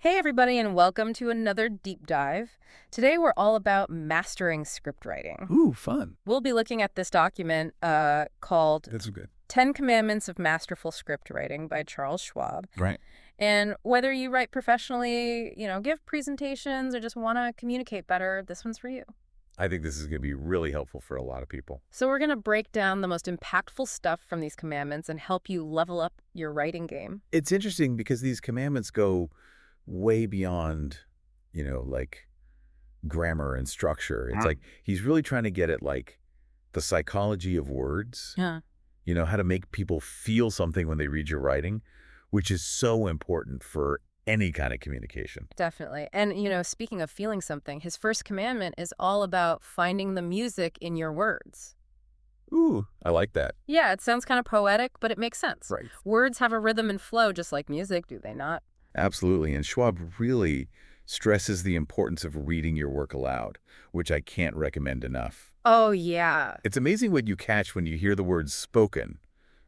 Hey, everybody, and welcome to another deep dive. Today, we're all about mastering script writing. Ooh, fun. We'll be looking at this document called That's good. 10 Commandments of Masterful Script Writing by Charles Schwab. Right. And whether you write professionally, give presentations, or just want to communicate better, this one's for you. I think this is going to be really helpful for a lot of people. So we're going to break down the most impactful stuff from these commandments and help you level up your writing game. It's interesting because these commandments go way beyond, like grammar and structure. It's like he's really trying to get at like the psychology of words, Yeah. How to make people feel something when they read your writing, which is so important for any kind of communication. Definitely. And, speaking of feeling something, his first commandment is all about finding the music in your words. Ooh, I like that. Yeah, it sounds kind of poetic, but it makes sense. Right. Words have a rhythm and flow just like music, do they not? Absolutely. And Schwab really stresses the importance of reading your work aloud, which I can't recommend enough. Oh, yeah. It's amazing what you catch when you hear the words spoken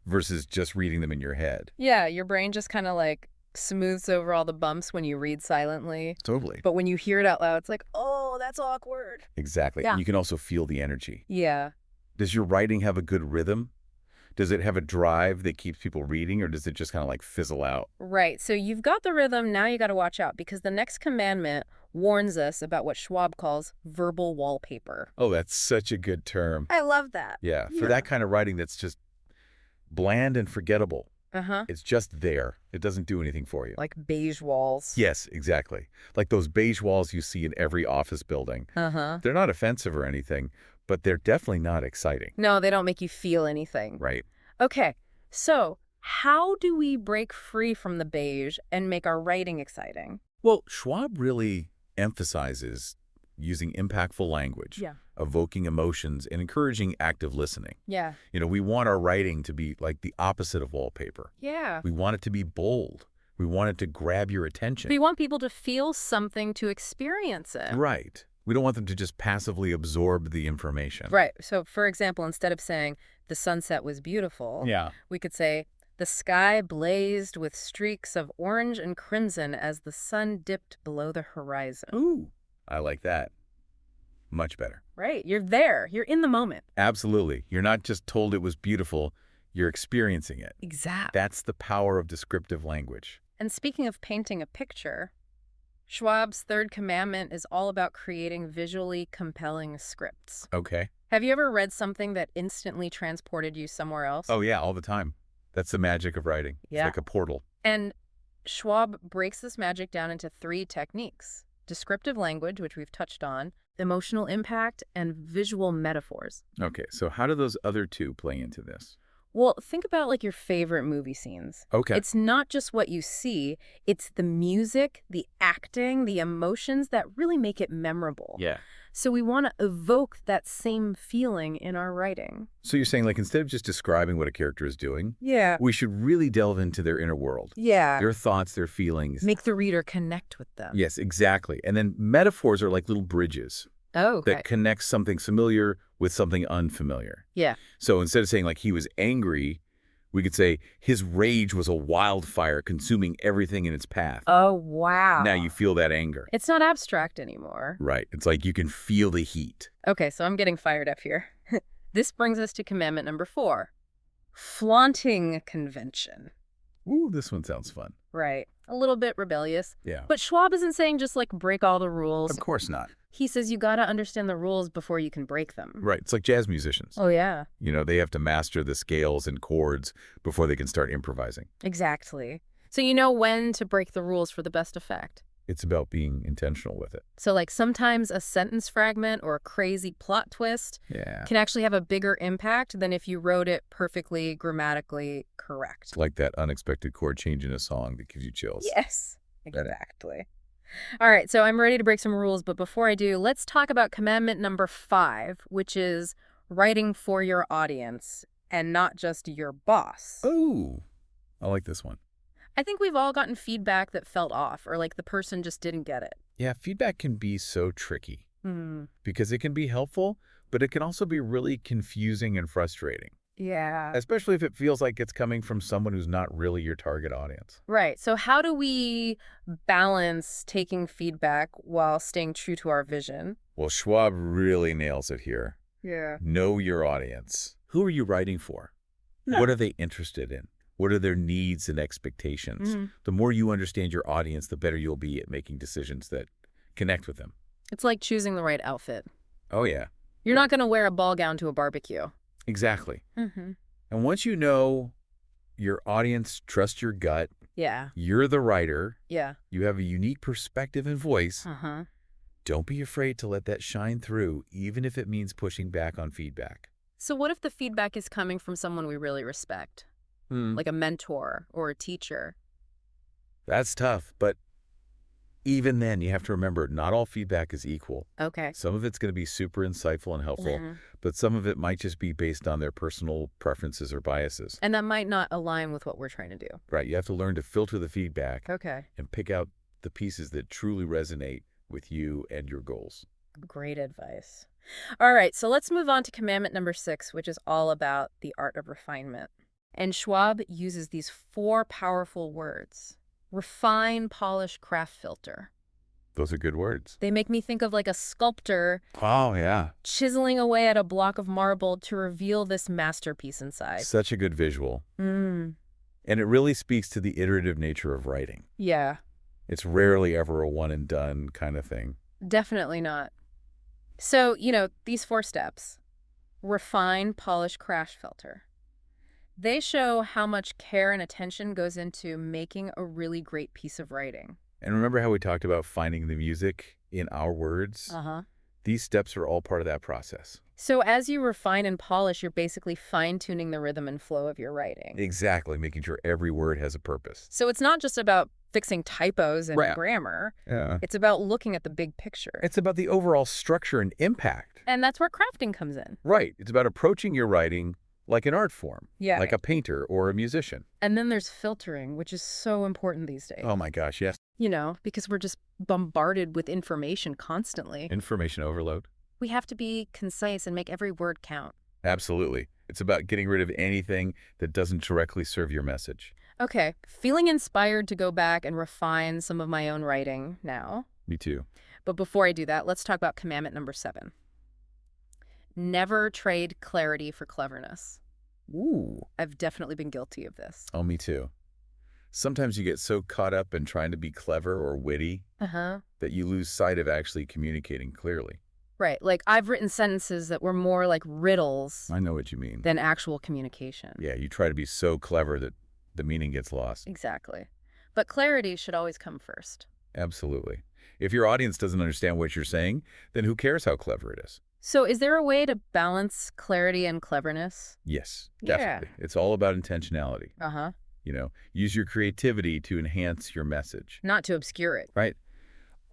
versus just reading them in your head. Yeah, your brain just kind of like smooths over all the bumps when you read silently. Totally. But when you hear it out loud, it's like, oh, that's awkward. Exactly. Yeah. And you can also feel the energy. Yeah. Does your writing have a good rhythm? Does it have a drive that keeps people reading, or does it just kind of like fizzle out? Right. So you've got the rhythm. Now you got to watch out because the next commandment warns us about what Schwab calls verbal wallpaper. Oh, that's such a good term. I love that. Yeah, for that kind of writing that's just bland and forgettable. Uh-huh. It's just there. It doesn't do anything for you. Like beige walls. Yes, exactly. Like those beige walls you see in every office building. Uh-huh. They're not offensive or anything, but they're definitely not exciting. No, they don't make you feel anything. Right. Okay, so how do we break free from the beige and make our writing exciting? Well, Schwab really emphasizes using impactful language, Yeah. evoking emotions, and encouraging active listening. Yeah. We want our writing to be like the opposite of wallpaper. Yeah. We want it to be bold. We want it to grab your attention. We want people to feel something to experience it. Right. We don't want them to just passively absorb the information. Right. So, for example, instead of saying the sunset was beautiful, Yeah. we could say the sky blazed with streaks of orange and crimson as the sun dipped below the horizon. Ooh, I like that. Much better. Right. You're there. You're in the moment. Absolutely. You're not just told it was beautiful, you're experiencing it. Exactly. That's the power of descriptive language. And speaking of painting a picture, Schwab's third commandment is all about creating visually compelling scripts. Okay. Have you ever read something that instantly transported you somewhere else? Oh, yeah, all the time. That's the magic of writing. Yeah. It's like a portal. And Schwab breaks this magic down into 3 techniques: descriptive language, which we've touched on, emotional impact, and visual metaphors. Okay, so how do those other two play into this? Well, think about like your favorite movie scenes. Okay. It's not just what you see, it's the music, the acting, the emotions that really make it memorable. Yeah. So we want to evoke that same feeling in our writing. So you're saying, like, instead of just describing what a character is doing, Yeah. we should really delve into their inner world, Yeah. their thoughts, their feelings. Make the reader connect with them. Yes, exactly. And then metaphors are like little bridges Oh, okay. that connect something familiar with something unfamiliar. Yeah. So instead of saying, like, he was angry, we could say his rage was a wildfire consuming everything in its path. Oh, wow. Now you feel that anger. It's not abstract anymore. Right. It's like you can feel the heat. Okay, so I'm getting fired up here. This brings us to commandment number 4, flaunting convention. Ooh, this one sounds fun. Right. A little bit rebellious. Yeah. But Schwab isn't saying just like break all the rules. Of course not. He says you got to understand the rules before you can break them. Right. It's like jazz musicians. Oh, yeah. They have to master the scales and chords before they can start improvising. Exactly. So you know when to break the rules for the best effect. It's about being intentional with it. So like sometimes a sentence fragment or a crazy plot twist Yeah. can actually have a bigger impact than if you wrote it perfectly grammatically correct. It's like that unexpected chord change in a song that gives you chills. Yes, Got it. exactly. All right, so I'm ready to break some rules, but before I do, let's talk about commandment number 5, which is writing for your audience and not just your boss. Oh, I like this one. I think we've all gotten feedback that felt off or like the person just didn't get it. Yeah, feedback can be so tricky Hmm. because it can be helpful, but it can also be really confusing and frustrating. Yeah. especially if it feels like it's coming from someone who's not really your target audience. Right. So how do we balance taking feedback while staying true to our vision? Well, Schwab really nails it here. Yeah. Know your audience. Who are you writing for? Yeah. What are they interested in? What are their needs and expectations? The more you understand your audience, the better you'll be at making decisions that connect with them. It's like choosing the right outfit. Oh, yeah. You're not going to wear a ball gown to a barbecue. Exactly. Mm-hmm. And once you know your audience, trust your gut, Yeah. you're the writer, Yeah. you have a unique perspective and voice, Uh-huh. don't be afraid to let that shine through, even if it means pushing back on feedback. So what if the feedback is coming from someone we really respect, like a mentor or a teacher? That's tough, but even then, you have to remember, not all feedback is equal. Okay. Some of it's going to be super insightful and helpful, but some of it might just be based on their personal preferences or biases. And that might not align with what we're trying to do. Right, you have to learn to filter the feedback Okay. and pick out the pieces that truly resonate with you and your goals. Great advice. All right, so let's move on to commandment number 6, which is all about the art of refinement. And Schwab uses these 4 powerful words: refine, polish, craft, filter. Those are good words. They make me think of like a sculptor Oh, yeah. chiseling away at a block of marble to reveal this masterpiece inside. Such a good visual. Mm. And it really speaks to the iterative nature of writing. Yeah, It's rarely ever a one and done kind of thing. definitely not. So, these 4 steps: refine, polish, craft, filter. They show how much care and attention goes into making a really great piece of writing. And remember how we talked about finding the music in our words? Uh-huh. These steps are all part of that process. So as you refine and polish, you're basically fine-tuning the rhythm and flow of your writing. Exactly, making sure every word has a purpose. So it's not just about fixing typos and Right. grammar. Yeah. It's about looking at the big picture. It's about the overall structure and impact. And that's where crafting comes in. Right. It's about approaching your writing like an art form, Yeah. like a painter or a musician. And then there's filtering, which is so important these days. Oh my gosh, yes. Because we're just bombarded with information constantly. Information overload. We have to be concise and make every word count. Absolutely. It's about getting rid of anything that doesn't directly serve your message. Okay, feeling inspired to go back and refine some of my own writing now. Me too. But before I do that, let's talk about commandment number 7. Never trade clarity for cleverness. Ooh. I've definitely been guilty of this. Oh, me too. Sometimes you get so caught up in trying to be clever or witty Uh-huh. that you lose sight of actually communicating clearly. Right, like I've written sentences that were more like riddles I know what you mean. than actual communication. Yeah, you try to be so clever that the meaning gets lost. Exactly. But clarity should always come first. Absolutely. If your audience doesn't understand what you're saying, then who cares how clever it is? So is there a way to balance clarity and cleverness? Yes, Yeah. definitely. It's all about intentionality. Uh-huh. Use your creativity to enhance your message, Not to obscure it. right?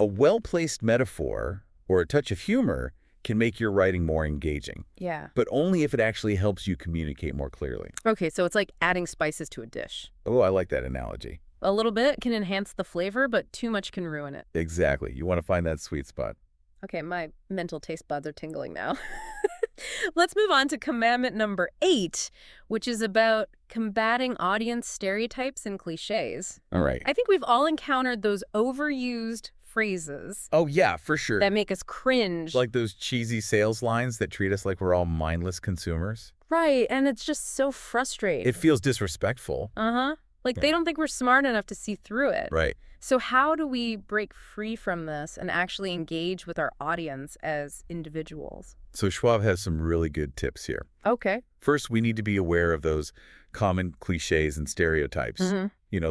A well-placed metaphor or a touch of humor can make your writing more engaging, Yeah. but only if it actually helps you communicate more clearly. Okay, so it's like adding spices to a dish. Oh, I like that analogy. A little bit can enhance the flavor, but too much can ruin it. Exactly. You want to find that sweet spot. Okay, my mental taste buds are tingling now. Let's move on to commandment number 8, which is about combating audience stereotypes and cliches. All right. I think we've all encountered those overused phrases Oh, yeah, for sure. that make us cringe. Like those cheesy sales lines that treat us like we're all mindless consumers. Right, and it's just so frustrating. It feels disrespectful. Uh-huh. Like they don't think we're smart enough to see through it. Right. So how do we break free from this and actually engage with our audience as individuals? So Schwab has some really good tips here. Okay. First, we need to be aware of those common cliches and stereotypes, the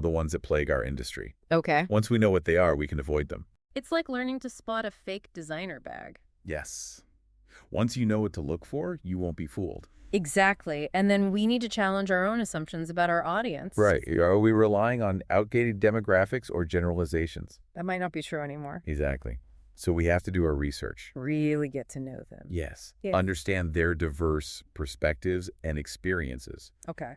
ones that plague our industry. Okay. Once we know what they are, we can avoid them. It's like learning to spot a fake designer bag. Yes. Once you know what to look for, you won't be fooled. Exactly. And then we need to challenge our own assumptions about our audience. Right. Are we relying on outdated demographics or generalizations? That might not be true anymore. Exactly. So we have to do our research. Really get to know them. Yes. Yeah. Understand their diverse perspectives and experiences. Okay.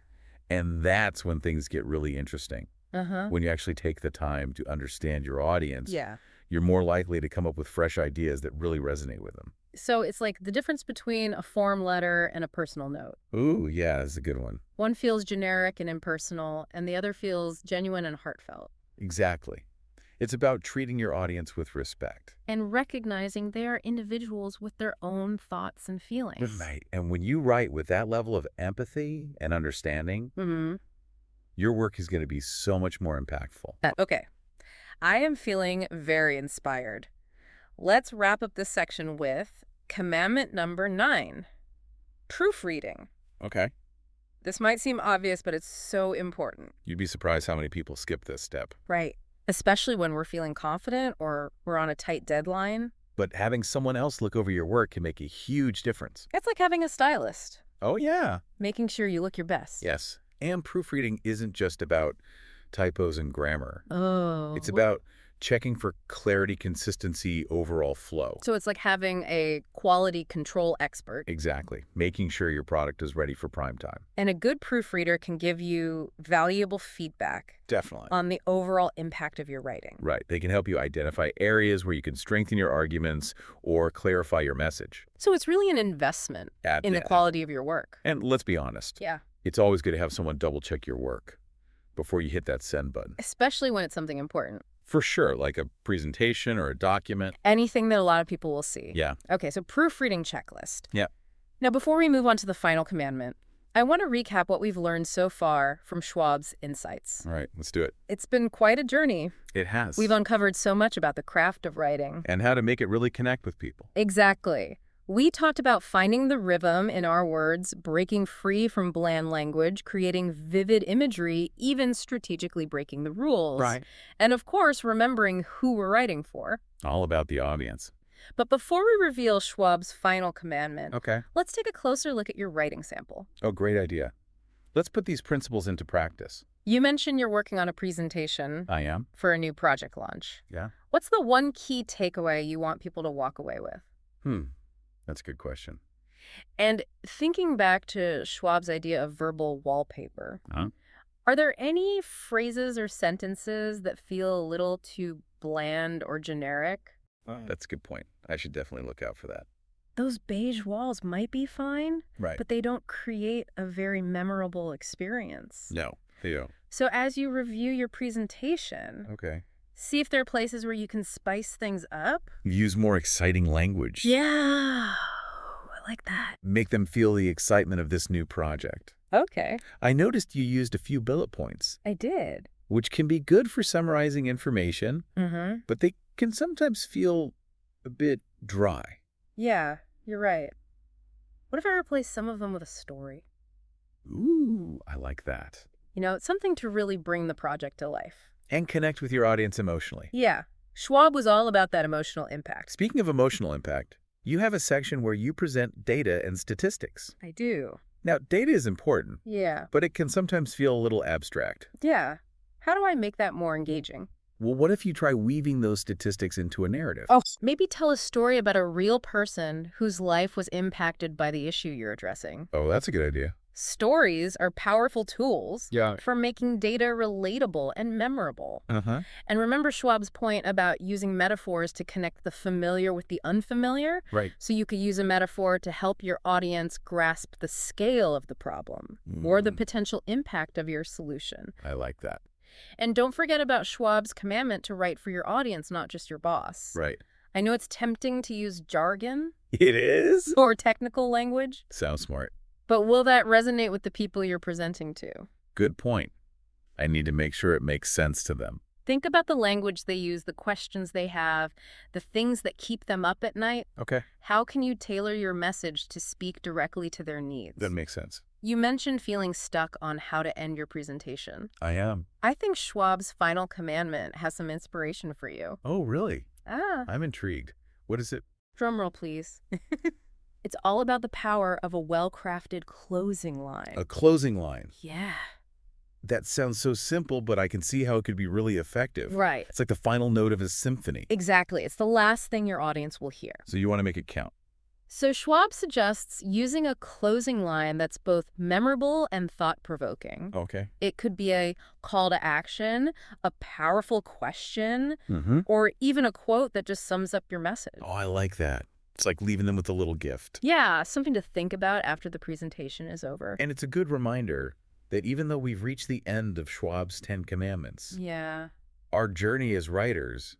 And that's when things get really interesting. Uh-huh. When you actually take the time to understand your audience. Yeah. you're more likely to come up with fresh ideas that really resonate with them. So it's like the difference between a form letter and a personal note. Ooh, yeah, that's a good one. One feels generic and impersonal, and the other feels genuine and heartfelt. Exactly. It's about treating your audience with respect. And recognizing they are individuals with their own thoughts and feelings. Right. And when you write with that level of empathy and understanding, Mm-hmm. your work is going to be so much more impactful. Okay. I am feeling very inspired. Let's wrap up this section with commandment number 9, proofreading. Okay. This might seem obvious, but it's so important. You'd be surprised how many people skip this step. Right. Especially when we're feeling confident or we're on a tight deadline. But having someone else look over your work can make a huge difference. It's like having a stylist, Oh, yeah. making sure you look your best. Yes. And proofreading isn't just about typos and grammar. Oh. It's about checking for clarity, consistency, overall flow. So it's like having a quality control expert. Exactly. Making sure your product is ready for prime time. And a good proofreader can give you valuable feedback Definitely. on the overall impact of your writing. Right. They can help you identify areas where you can strengthen your arguments or clarify your message. So it's really an investment in the quality of your work. And let's be honest. Yeah. It's always good to have someone double check your work before you hit that send button. Especially when it's something important. For sure, like a presentation or a document. Anything that a lot of people will see. Yeah. Okay, so proofreading checklist. Yeah. Now, before we move on to the final commandment, I want to recap what we've learned so far from Schwab's insights. All right, let's do it. It's been quite a journey. It has. We've uncovered so much about the craft of writing. And how to make it really connect with people. Exactly. We talked about finding the rhythm in our words, breaking free from bland language, creating vivid imagery, even strategically breaking the rules. Right. And of course, remembering who we're writing for. All about the audience. But before we reveal Schwab's final commandment, Okay. let's take a closer look at your writing sample. Oh, great idea. Let's put these principles into practice. You mentioned you're working on a presentation I am. for a new project launch. Yeah. What's the one key takeaway you want people to walk away with? That's a good question. And thinking back to Schwab's idea of verbal wallpaper, Huh? are there any phrases or sentences that feel a little too bland or generic? That's a good point. I should definitely look out for that. Those beige walls might be fine, Right. but they don't create a very memorable experience. No, they don't. So as you review your presentation, Okay. see if there are places where you can spice things up. Use more exciting language. Yeah, I like that. Make them feel the excitement of this new project. Okay. I noticed you used a few bullet points, I did. which can be good for summarizing information, Mm-hmm. but they can sometimes feel a bit dry. Yeah, you're right. What if I replace some of them with a story? Ooh, I like that. You know, it's something to really bring the project to life. And connect with your audience emotionally. Yeah, Schwab was all about that emotional impact. Speaking of emotional impact, you have a section where you present data and statistics. I do. Now, data is important, Yeah. but it can sometimes feel a little abstract. Yeah. How do I make that more engaging? Well, what if you try weaving those statistics into a narrative? Oh, maybe tell a story about a real person whose life was impacted by the issue you're addressing. Oh, that's a good idea. Stories are powerful tools Yeah. for making data relatable and memorable. Uh-huh. And remember Schwab's point about using metaphors to connect the familiar with the unfamiliar? Right. So you could use a metaphor to help your audience grasp the scale of the problem or the potential impact of your solution. I like that. And don't forget about Schwab's commandment to write for your audience, not just your boss. Right. I know it's tempting to use jargon It is? or technical language, Sounds smart. but will that resonate with the people you're presenting to? Good point. I need to make sure it makes sense to them. Think about the language they use, the questions they have, the things that keep them up at night. Okay. How can you tailor your message to speak directly to their needs? That makes sense. You mentioned feeling stuck on how to end your presentation. I am. I think Schwab's final commandment has some inspiration for you. Oh, really? Ah, I'm intrigued. What is it? drum roll, please. It's all about the power of a well-crafted closing line. A closing line. Yeah. That sounds so simple, but I can see how it could be really effective. Right. It's like the final note of a symphony. Exactly. It's the last thing your audience will hear. So you want to make it count. So Schwab suggests using a closing line that's both memorable and thought-provoking. Okay. It could be a call to action, a powerful question, Mm-hmm. or even a quote that just sums up your message. Oh, I like that. It's like leaving them with a little gift. Yeah, something to think about after the presentation is over. And it's a good reminder that even though we've reached the end of Schwab's 10 Commandments, Yeah. our journey as writers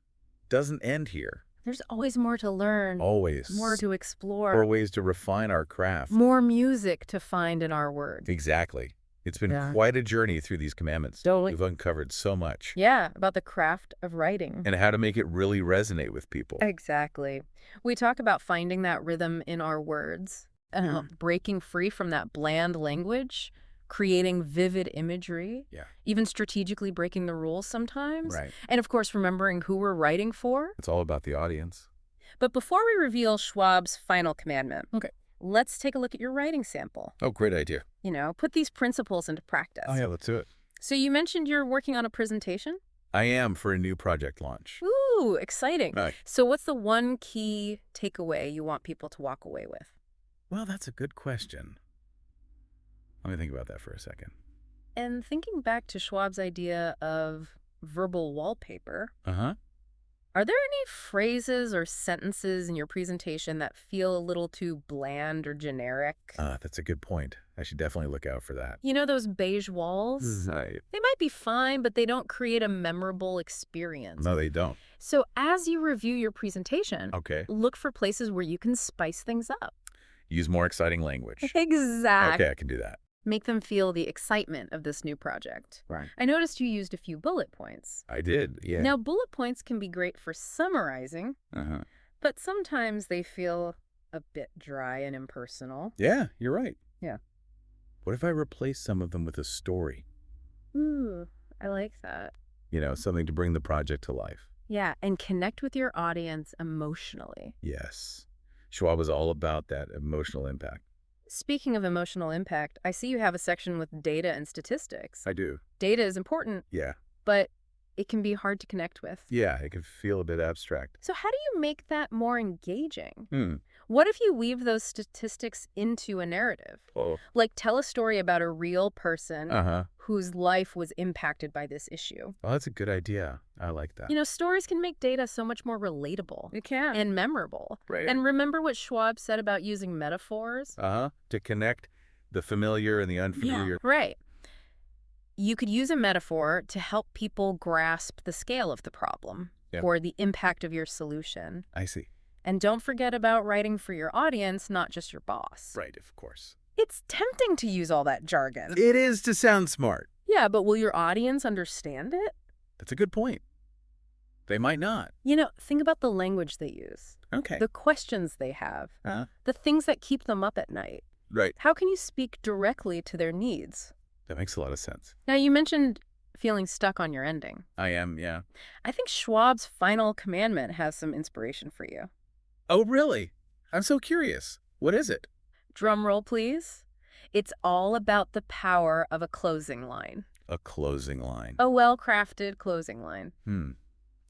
doesn't end here. There's always more to learn, Always. more to Or explore, ways to refine our craft. more music to find in our words. Exactly. It's been Yeah. quite a journey through these commandments. Totally. We've uncovered so much. Yeah, about the craft of writing. And how to make it really resonate with people. Exactly. We talk about finding that rhythm in our words, breaking free from that bland language, creating vivid imagery, Yeah. even strategically breaking the rules sometimes. Right. And of course, remembering who we're writing for. It's all about the audience. But before we reveal Schwab's final commandment, Okay. let's take a look at your writing sample. Oh, great idea. Put these principles into practice. Oh, yeah, let's do it. So you mentioned you're working on a presentation? I am for a new project launch. Ooh, exciting. Right. So what's the one key takeaway you want people to walk away with? Well, that's a good question. Let me think about that for a second. And thinking back to Schwab's idea of verbal wallpaper, Uh-huh. are there any phrases or sentences in your presentation that feel a little too bland or generic? That's a good point. I should definitely look out for that. Those beige walls? Right. They might be fine, but they don't create a memorable experience. No, they don't. So as you review your presentation, Okay. look for places where you can spice things up. Use more exciting language. Exactly. Okay, I can do that. Make them feel the excitement of this new project. Right. I noticed you used a few bullet points. I did, yeah. Now, bullet points can be great for summarizing, Uh-huh. but sometimes they feel a bit dry and impersonal. Yeah, you're right. Yeah. What if I replace some of them with a story? Ooh, I like that. Something to bring the project to life. Yeah, and connect with your audience emotionally. Yes. Schwab was all about that emotional impact. Speaking of emotional impact, I see you have a section with data and statistics. I do. Data is important, Yeah. but it can be hard to connect with. Yeah, it can feel a bit abstract. So how do you make that more engaging? Hmm. What if you weave those statistics into a narrative? Oh. Like tell a story about a real person Uh-huh. whose life was impacted by this issue. Oh, that's a good idea. I like that. Stories can make data so much more relatable. It can. And memorable. Right. And remember what Schwab said about using metaphors? Uh-huh. To connect the familiar and the unfamiliar. Right. You could use a metaphor to help people grasp the scale of the problem or the impact of your solution. I see. And don't forget about writing for your audience, not just your boss. Right, of course. It's tempting to use all that jargon. It is to sound smart. Yeah, but will your audience understand it? That's a good point. They might not. Think about the language they use, Okay. the questions they have, Uh-huh. the things that keep them up at night. Right. How can you speak directly to their needs? That makes a lot of sense. Now, you mentioned feeling stuck on your ending. I am, yeah. I think Schwab's final commandment has some inspiration for you. Oh, really? I'm so curious. What is it? Drum roll, please. It's all about the power of a closing line. A closing line. A well-crafted closing line.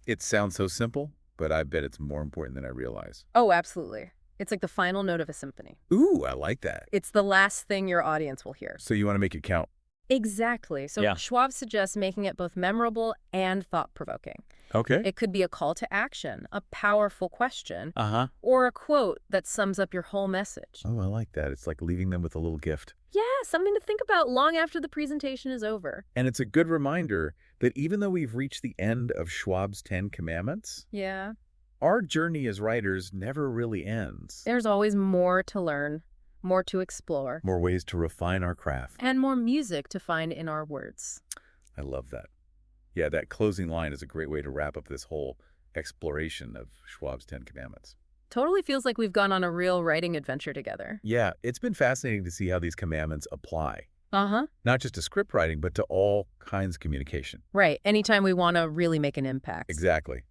It sounds so simple, but I bet it's more important than I realize. Oh, absolutely. It's like the final note of a symphony. Ooh, I like that. It's the last thing your audience will hear. So you want to make it count? Exactly. So Yeah. Schwab suggests making it both memorable and thought-provoking. Okay. It could be a call to action, a powerful question, Uh-huh. or a quote that sums up your whole message. Oh, I like that. It's like leaving them with a little gift. Yeah, something to think about long after the presentation is over. And it's a good reminder that even though we've reached the end of Schwab's 10 Commandments, Yeah. our journey as writers never really ends. There's always more to learn, more to explore, More ways to refine our craft. and more music to find in our words. I love that. Yeah, that closing line is a great way to wrap up this whole exploration of Schwab's 10 Commandments. Totally feels like we've gone on a real writing adventure together. Yeah, it's been fascinating to see how these commandments apply, Uh-huh. not just to script writing, but to all kinds of communication. Right. Anytime we want to really make an impact. Exactly.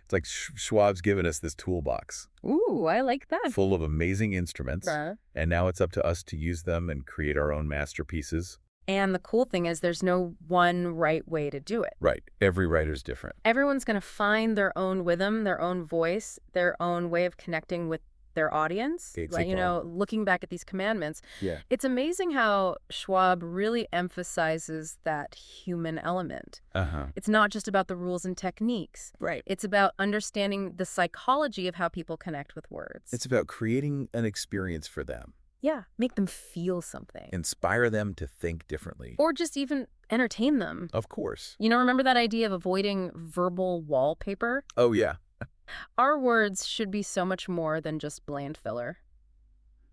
It's like Schwab's given us this toolbox Ooh, I like that. full of amazing instruments, Uh, and now it's up to us to use them and create our own masterpieces. And the cool thing is there's no one right way to do it. Right. Every writer's different. Everyone's going to find their own rhythm, their own voice, their own way of connecting with their audience, Okay, right? take on. Looking back at these commandments, Yeah. it's amazing how Schwab really emphasizes that human element. Uh-huh. It's not just about the rules and techniques. Right. It's about understanding the psychology of how people connect with words. It's about creating an experience for them. Yeah, make them feel something. Inspire them to think differently. Or just even entertain them. Of course. Remember that idea of avoiding verbal wallpaper? Oh, yeah. Our words should be so much more than just bland filler.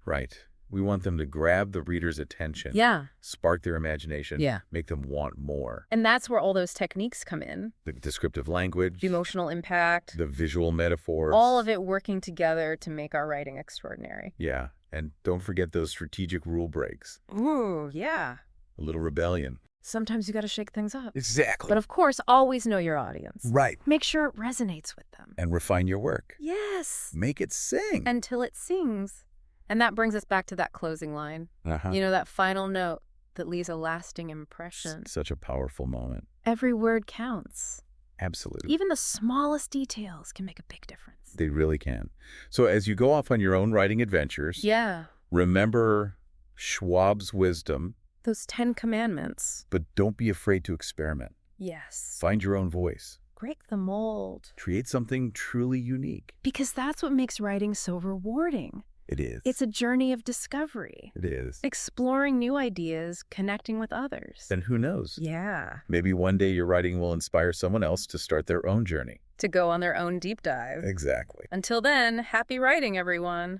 Right. We want them to grab the reader's attention. Yeah. Spark their imagination. Yeah. Make them want more. And that's where all those techniques come in. The descriptive language. The emotional impact. The visual metaphors. All of it working together to make our writing extraordinary. Yeah. And don't forget those strategic rule breaks. Ooh, yeah. A little rebellion. Sometimes you got to shake things up. Exactly. But of course, always know your audience. Right. Make sure it resonates with them. And refine your work. Yes. Make it sing. Until it sings. And that brings us back to that closing line. Uh-huh. That final note that leaves a lasting impression. Such a powerful moment. Every word counts. Absolutely. Even the smallest details can make a big difference. They really can. So as you go off on your own writing adventures, Yeah. remember Schwab's wisdom, Those 10 commandments. but don't be afraid to experiment. Yes. Find your own voice. Break the mold. Create something truly unique. Because that's what makes writing so rewarding. It is. It's a journey of discovery. It is. Exploring new ideas, connecting with others. And who knows? Yeah. Maybe one day your writing will inspire someone else to start their own journey. To go on their own deep dive. Exactly. Until then, happy writing, everyone.